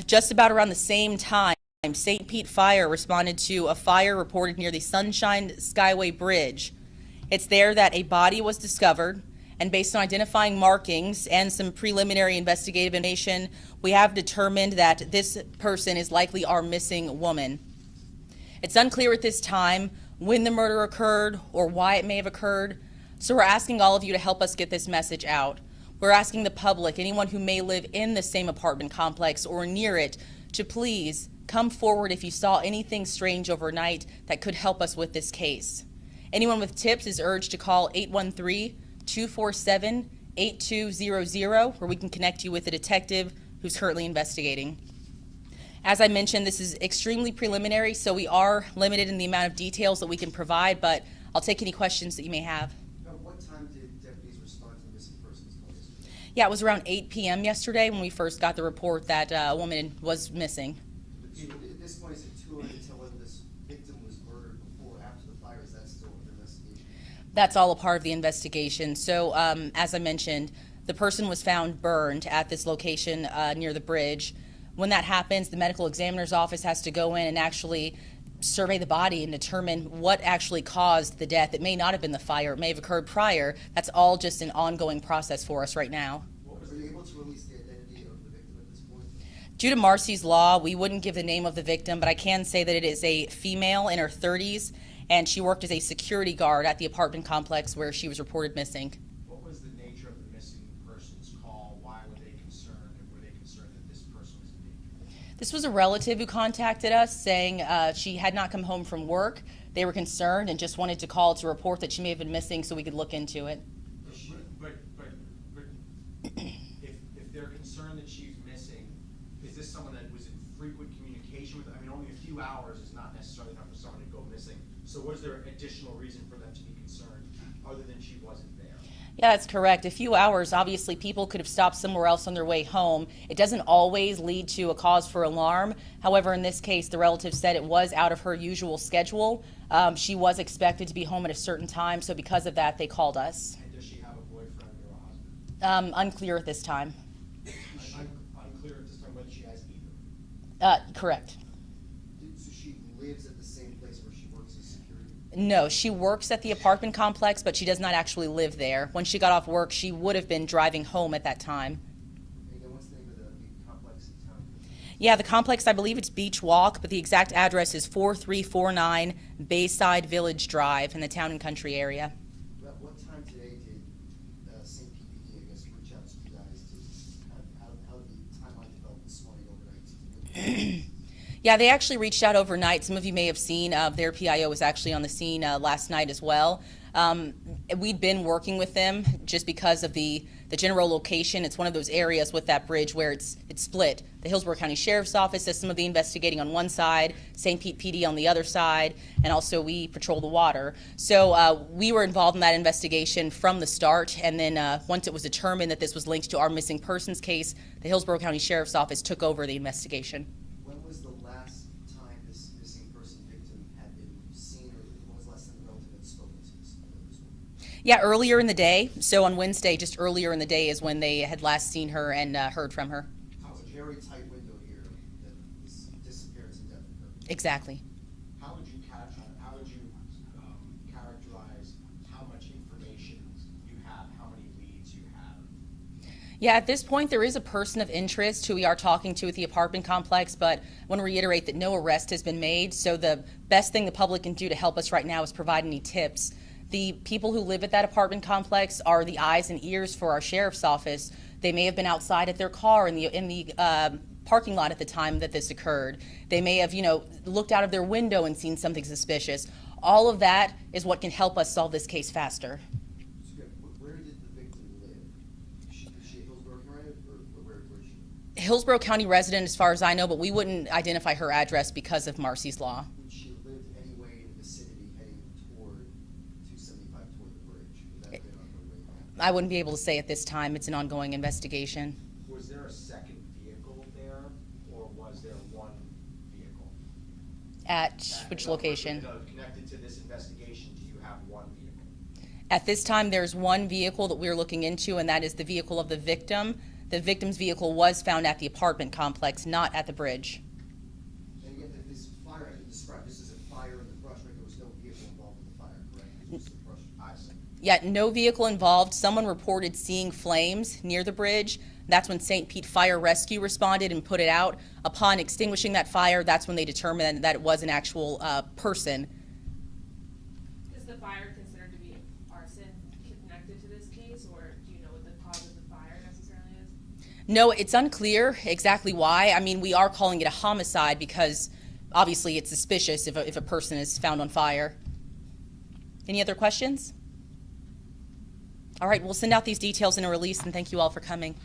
Just about around the same time, St. Pete Fire responded to a fire reported near the Sunshine Skyway Bridge. It's there that a body was discovered, and based on identifying markings and some preliminary investigative information, we have determined that this person is likely our missing woman. It's unclear at this time when the murder occurred or why it may have occurred, so we're asking all of you to help us get this message out. We're asking the public, anyone who may live in the same apartment complex or near it, to please come forward if you saw anything strange overnight that could help us with this case. Anyone with tips is urged to call 813-247-8200, where we can connect you with a detective who's currently investigating. As I mentioned, this is extremely preliminary, so we are limited in the amount of details that we can provide, but I'll take any questions that you may have. At what time did deputies respond to the missing persons call yesterday? Yeah, it was around 8 p.m. yesterday when we first got the report that a woman was missing. At this point, is it too early to tell whether this victim was murdered before or after the fire? Is that still an investigation? That's all a part of the investigation. So as I mentioned, the person was found burned at this location near the bridge. When that happens, the medical examiner's office has to go in and actually survey the body and determine what actually caused the death. It may not have been the fire. It may have occurred prior. That's all just an ongoing process for us right now. Were you able to release the identity of the victim at this point? Due to Marcy's law, we wouldn't give the name of the victim, but I can say that it is a female in her 30s, and she worked as a security guard at the apartment complex where she was reported missing. What was the nature of the missing person's call? Why were they concerned, and were they concerned that this person was in danger? This was a relative who contacted us saying she had not come home from work. They were concerned and just wanted to call to report that she may have been missing so we could look into it. But if they're concerned that she's missing, is this someone that was in frequent communication with? I mean, only a few hours is not necessarily enough for someone to go missing. So was there additional reason for them to be concerned other than she wasn't there? Yeah, that's correct. A few hours, obviously, people could have stopped somewhere else on their way home. It doesn't always lead to a cause for alarm. However, in this case, the relative said it was out of her usual schedule. She was expected to be home at a certain time, so because of that, they called us. And does she have a boyfriend or a husband? Unclear at this time. Unclear at this time whether she has either. Correct. So she lives at the same place where she works as security? No, she works at the apartment complex, but she does not actually live there. When she got off work, she would have been driving home at that time. And again, what's the name of the complex in town? Yeah, the complex, I believe it's Beach Walk, but the exact address is 4349 Bayside Village Drive in the Town and Country area. About what time today did St. Pete PD, I guess, reach out to you guys to how the timeline developed this morning overnight? Yeah, they actually reached out overnight. Some of you may have seen their PIO was actually on the scene last night as well. We'd been working with them just because of the general location. It's one of those areas with that bridge where it's split. The Hillsborough County Sheriff's Office does some of the investigating on one side, St. Pete PD on the other side, and also we patrol the water. So we were involved in that investigation from the start, and then once it was determined that this was linked to our missing persons case, the Hillsborough County Sheriff's Office took over the investigation. When was the last time this missing person victim had been seen, or when was the last time the relative had spoken to this woman? Yeah, earlier in the day. So on Wednesday, just earlier in the day is when they had last seen her and heard from her. It's a very tight window here that this disappearance and death occurred. Exactly. How would you characterize how much information you have, how many leads you have? Yeah, at this point, there is a person of interest who we are talking to at the apartment complex, but I want to reiterate that no arrest has been made. So the best thing the public can do to help us right now is provide any tips. The people who live at that apartment complex are the eyes and ears for our sheriff's office. They may have been outside at their car in the parking lot at the time that this occurred. They may have, looked out of their window and seen something suspicious. All of that is what can help us solve this case faster. So again, where did the victim live? Is she a Hillsborough County or where is she? Hillsborough County resident, as far as I know, but we wouldn't identify her address because of Marcy's law. Would she have lived anyway in the vicinity heading toward 275 toward the bridge? Would that have been on her way home? I wouldn't be able to say at this time. It's an ongoing investigation. Was there a second vehicle there, or was there one vehicle? At which location? Connected to this investigation, do you have one vehicle? At this time, there's one vehicle that we're looking into, and that is the vehicle of the victim. The victim's vehicle was found at the apartment complex, not at the bridge. And again, this fire, I can describe this as a fire in the brush, right? There was no vehicle involved in the fire, correct? It was just the brush. I see. Yet no vehicle involved. Someone reported seeing flames near the bridge. That's when St. Pete Fire Rescue responded and put it out. Upon extinguishing that fire, that's when they determined that it was an actual person. Is the fire considered to be arson connected to this case, or do you know what the cause of the fire necessarily is? No, it's unclear exactly why. I mean, we are calling it a homicide because obviously it's suspicious if a person is found on fire. Any other questions? All right, we'll send out these details in a release, and thank you all for coming.